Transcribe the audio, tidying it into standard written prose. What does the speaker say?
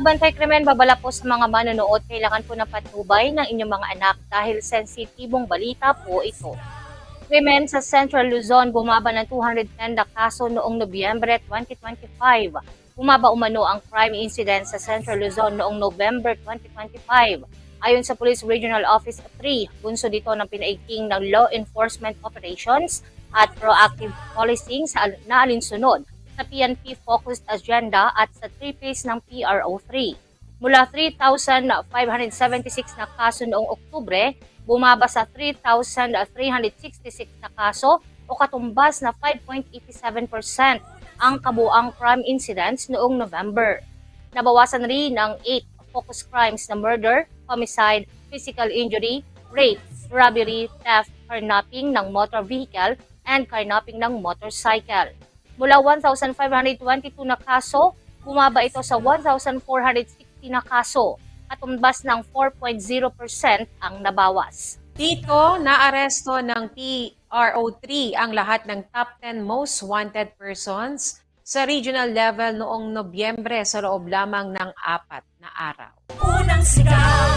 Bantay Krimen, babala po sa mga manonood, kailangan po ng patnubay ng inyong mga anak dahil sensitibong balita po ito. Krimen sa Central Luzon, bumaba ng 210 na kaso noong Nobyembre 2025. Bumaba umano ang crime incident sa Central Luzon noong November 2025. Ayon sa Police Regional Office 3, bunso dito ng pinaigting ng law enforcement operations at proactive policing sa naalinsunod sa PNP-focused agenda at sa 3-phase ng PRO3. Mula 3,576 na kaso noong Oktubre, bumaba sa 3,366 na kaso o katumbas na 5.87% ang kabuang crime incidents noong November. Nabawasan rin ang 8 focus crimes na murder, homicide, physical injury, rape, robbery, theft, carnapping ng motor vehicle, and carnapping ng motorcycle. Mula 1,522 na kaso, bumaba ito sa 1,460 na kaso, katumbas ng 4.0% ang nabawas. Dito, naaresto ng PRO3 ang lahat ng top 10 most wanted persons sa regional level noong Nobyembre sa loob lamang ng 4 na araw. Unang sigaw.